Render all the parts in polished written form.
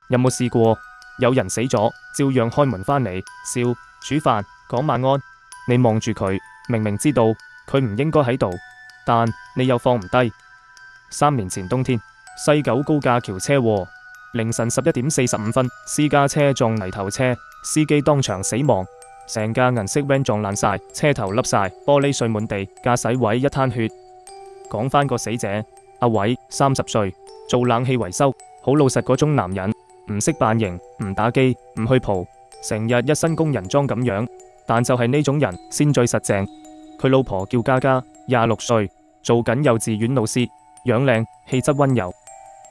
有冇試過？有人死咗，照樣開門返嚟，笑、煮飯、講晚安。你望住佢，明明知道佢唔應該喺度，但你又放唔低。3年前冬天，西九高架橋車禍，凌晨11:45，私家車撞泥頭車，司機當場死亡，成架銀色 van 撞爛晒，車頭凹晒，玻璃碎滿地，駕駛位一灘血。講返個死者，阿偉，30歲，做冷氣維修，好老實嗰種男人，唔識扮型，唔打機，唔去蒲，成日一身工人裝咁樣。但就係呢種人先最實淨。佢老婆叫嘉嘉，26歲，做緊幼稚園老師，樣靚，氣質溫柔。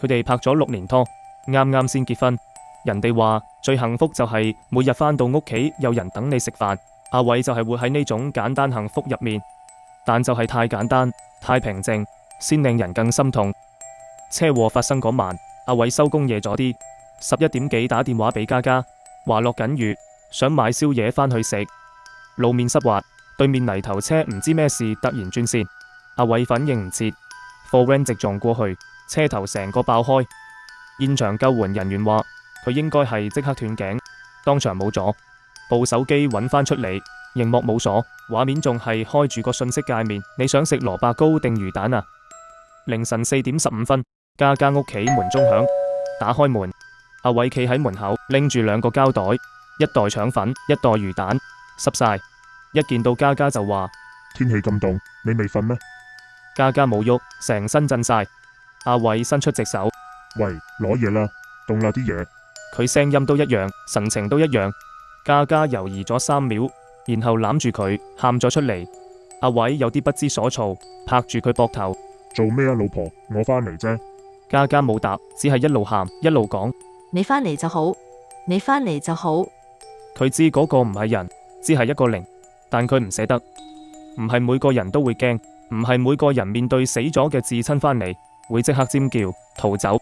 佢哋拍咗6年拖，啱啱先結婚。人哋話最幸福就係每日返到屋企有人等你食飯。阿偉就係活喺呢種簡單幸福入面，但就係太簡單，太平靜，先令人更心痛。車禍發生嗰晚，阿偉收工夜咗啲，11點幾打電話俾嘉嘉，話落緊雨，想買宵夜返去食。路面濕滑，對面泥頭車唔知咩事突然轉線，阿偉反應唔切，貨 van 直撞過去，車頭成個爆開。現場救援人員話佢應該係即刻斷頸，當場冇咗。部手機揾翻出嚟，熒幕冇鎖，畫面仲係開住個信息界面。你想食蘿蔔糕定魚蛋啊？凌晨4:15，嘉嘉屋企門鐘響，打開門，阿偉企喺門口拎住2個膠袋，一袋腸粉，一袋魚蛋，濕晒。一見到嘉嘉就話：天氣咁凍，你未瞓咩？嘉嘉冇喐，成身震晒。阿偉伸出隻手：喂，攞嘢啦，凍啦啲嘢。佢聲音都一樣，神情都一樣。嘉嘉猶豫咗3秒，然後攬住佢，喊咗出嚟。阿偉有啲不知所措，拍住佢膊頭：做咩啊，老婆？我返嚟啫。嘉嘉冇答，只係一路喊一路講：你返嚟就好，你返嚟就好。佢知嗰個唔係人，只係一個靈，但佢唔捨得。唔係每個人都會驚，唔係每個人面對死咗嘅至親返嚟會即刻尖叫逃走。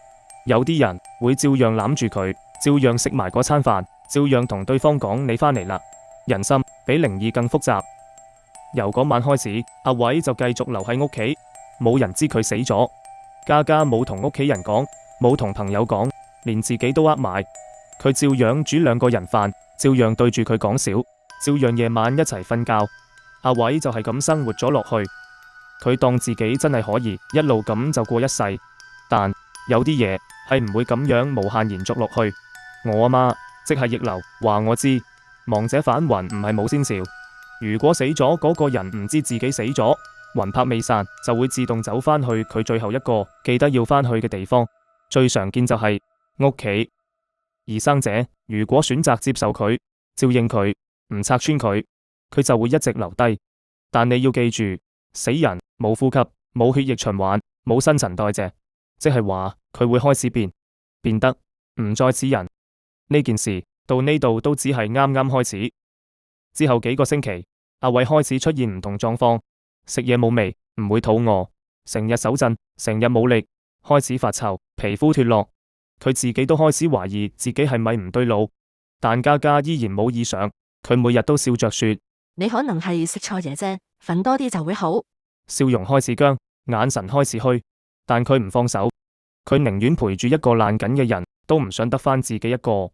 有啲人會照樣攬住佢，照樣食埋嗰餐飯，照樣同對方講你返嚟啦。人心比靈異更複雜。由嗰晚開始，阿偉就繼續留喺屋企，冇人知佢死咗。嘉嘉冇同屋企人講，冇同朋友講，連自己都呃埋。佢照樣煮2個人飯，照樣對住佢講笑，照樣夜晚一齊瞓覺。阿偉就係咁生活咗落去。佢當自己真係可以一路咁就過一世，但有啲嘢係唔會咁樣無限延續落去。我阿媽即係逆流話我知，亡者返魂唔係冇先兆。如果死咗嗰個人唔知自己死咗，魂魄未散，就會自動走返去佢最後一個記得要返去嘅地方。最常見就係屋企。而生者如果選擇接受佢，照應佢，唔拆穿佢，佢就會一直留低。但你要記住，死人冇呼吸，冇血液循環，冇新陳代謝，即係話佢會開始變得唔再似人。呢件事到呢度都只係啱啱開始。之後幾個星期，阿偉開始出現唔同狀況，食嘢冇味，唔會肚餓，成日手震，成日冇力，開始發臭，皮膚脫落。佢自己都開始懷疑自己係咪唔對路，但嘉嘉依然冇異常。佢每日都笑着說：你可能係食錯嘢啫，瞓多啲就會好。笑容開始僵，眼神開始虛，但佢唔放手。佢寧願陪住一個爛緊嘅人，都唔想得返自己一個。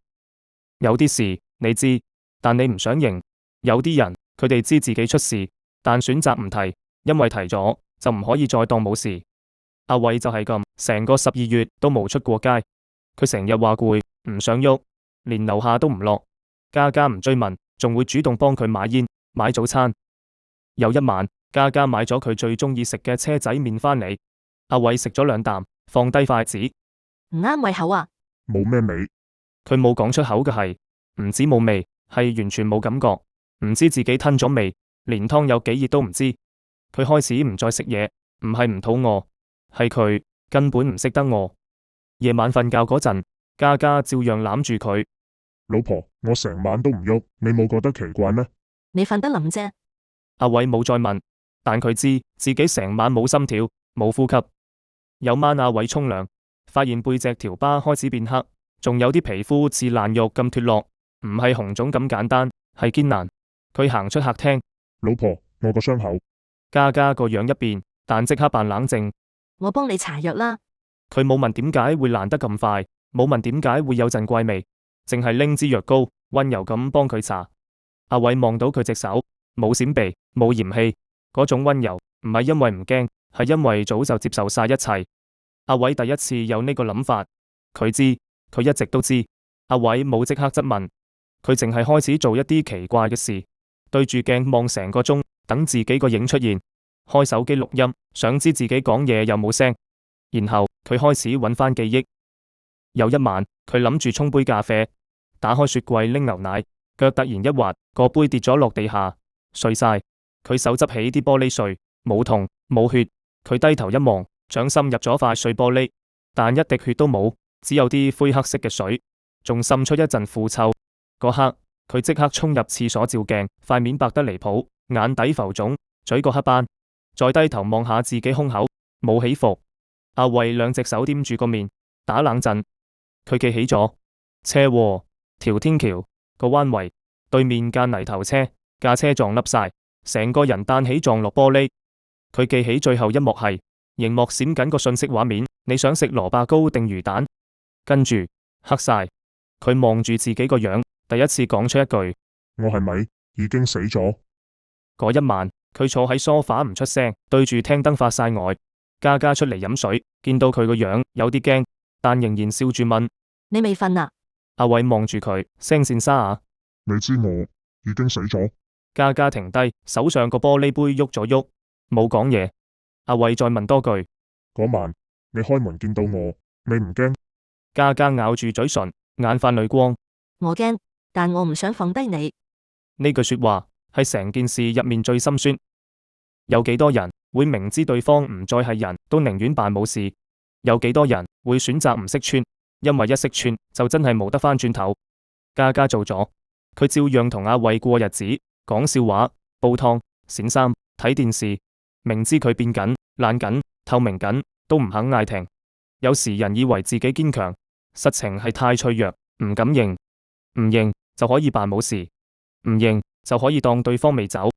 有啲事你知，但你唔想認。有啲人佢哋知自己出事，但選擇唔提，因為提咗就唔可以再當冇事。阿偉就係咁，成個12月都冇出過街。佢成日話攰，唔想喐，連樓下都唔落。嘉嘉唔追問，仲會主動幫佢買煙、買早餐。有一晚，嘉嘉買咗佢最中意食嘅車仔麵返嚟，阿偉食咗2啖，放低筷子。唔啱胃口啊！冇咩味。佢冇講出口嘅係，唔止冇味，係完全冇感覺，唔知自己吞咗未，連湯有幾熱都唔知。佢開始唔再食嘢，唔係唔肚餓，係佢根本唔識得餓。夜晚瞓覺嗰陣，嘉嘉照樣攬住佢。老婆，我成晚都唔喐，你冇覺得奇怪咩？你瞓得冧啫。阿偉冇再問，但佢知自己成晚冇心跳，冇呼吸。有晚阿偉沖涼，發現背脊條疤開始變黑，仲有啲皮膚似爛肉咁脫落，唔係紅腫咁簡單，係堅爛。佢行出客廳，老婆，我個傷口。嘉嘉個樣一變，但即刻扮冷靜。我幫你搽藥啦。佢冇問點解會爛得咁快，冇問點解會有陣怪味，淨係拎支藥膏溫柔咁幫佢搽。阿偉望到佢隻手，冇閃避，冇嫌棄，嗰種溫柔唔係因為唔驚，係因為早就接受晒一切。阿偉第一次有呢個諗法，佢知，佢一直都知。阿偉冇即刻質問，佢淨係開始做一啲奇怪嘅事，對住鏡望成個鐘，等自己個影出現，開手機錄音，想知自己講嘢有冇聲。然後佢開始揾翻記憶。有一晚，佢諗住沖杯咖啡，打開雪櫃拎牛奶，腳突然一滑，個杯跌咗落地下，碎晒。佢手執起啲玻璃碎，冇痛冇血。佢低頭一望，掌心入咗塊碎玻璃，但一滴血都冇，只有啲灰黑色嘅水，仲滲出一陣腐臭。嗰刻佢即刻衝入廁所照鏡，塊面白得離譜，眼底浮腫，嘴角黑斑，再低頭望下自己胸口，冇起伏。阿偉兩隻手掂住個面，打冷震。佢記起咗車禍，條天橋個彎位對面架泥頭車，架車撞凹晒，成個人彈起撞落玻璃。佢記起最後一幕係熒幕閃緊個信息畫面，你想食蘿蔔糕定魚蛋？跟住黑晒，佢望住自己個樣，第一次講出一句：我係咪已經死咗？嗰一晚，佢坐喺梳化唔出聲，對住廳燈發晒呆。嘉嘉出嚟飲水，見到佢個樣有啲驚，但仍然笑住問：你未瞓啊？阿偉望住佢，聲線沙啞。你知我已經死咗？嘉嘉停低，手上個玻璃杯喐咗喐，冇講嘢。阿偉再問多句：嗰晚你開門見到我，你唔驚？嘉嘉咬住嘴唇，眼泛淚光。我驚，但我唔想放低你。呢句說話係成件事入面最心酸。有幾多人會明知對方唔再係人都寧願扮冇事？有幾多人會選擇唔識穿？因為一識穿就真係冇得翻轉頭。嘉嘉做咗，佢照樣同阿偉過日子，講笑話、煲湯、閃衫、睇電視。明知佢變緊、爛緊、透明緊，都唔肯嗌停。有時人以為自己堅強，實情係太脆弱，唔敢認。唔認就可以扮冇事，唔認就可以當對方未走。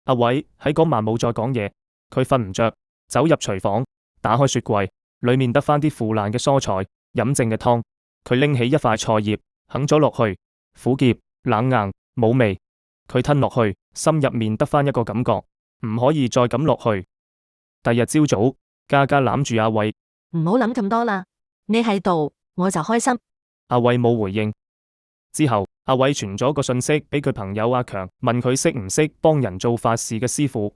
阿偉喺嗰晚冇再講嘢，佢瞓唔着，走入廚房，打開雪櫃，裏面得返啲腐爛嘅蔬菜、飲剩嘅湯。佢拎起一塊菜葉，啃咗落去，苦澀、冷硬、冇味。佢吞落去，心入面得返一個感覺，唔可以再咁落去。第日朝早，嘉嘉攬住阿偉，唔好諗咁多啦，你喺度我就開心。阿偉冇回應。之後，阿偉傳咗個信息俾佢朋友阿強，問佢識唔識幫人做法事嘅師傅。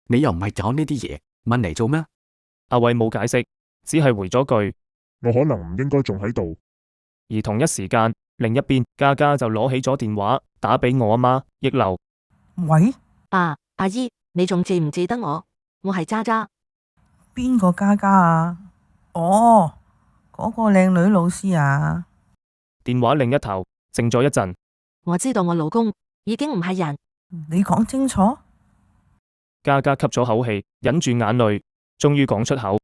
你又唔係搞呢啲嘢，問嚟做咩？阿偉冇解釋，只係回咗句：我可能唔應該仲喺度。而同一時間，另一邊嘉嘉就攞起咗電話打俾我阿媽益流。喂，爸，阿姨，你仲記唔記得我？我係渣渣。邊個嘉嘉啊？哦，嗰個靚女老師啊。電話另一頭靜咗一陣。我知道我老公已經唔係人。你講清楚。嘉嘉吸咗口氣，忍住眼淚，終於講出口：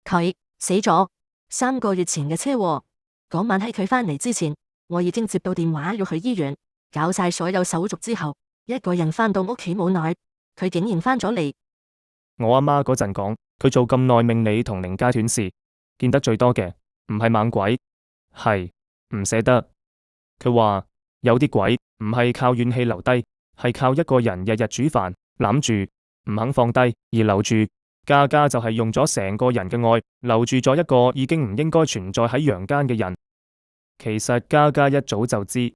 佢死咗，3個月前嘅車禍。嗰晚喺佢返嚟之前，我已經接到電話要去醫院，搞晒所有手續之後，一個人返到屋企冇耐，佢竟然返咗嚟。我阿媽嗰陣講，佢做咁耐命理同靈界斷事，見得最多嘅唔係猛鬼，係唔捨得。佢話有啲鬼唔係靠怨氣留低，係靠一個人日日煮飯攬住唔肯放低而留住。嘉嘉就係用咗成個人嘅愛留住咗一個已經唔應該存在喺陽間嘅人。其實嘉嘉一早就知。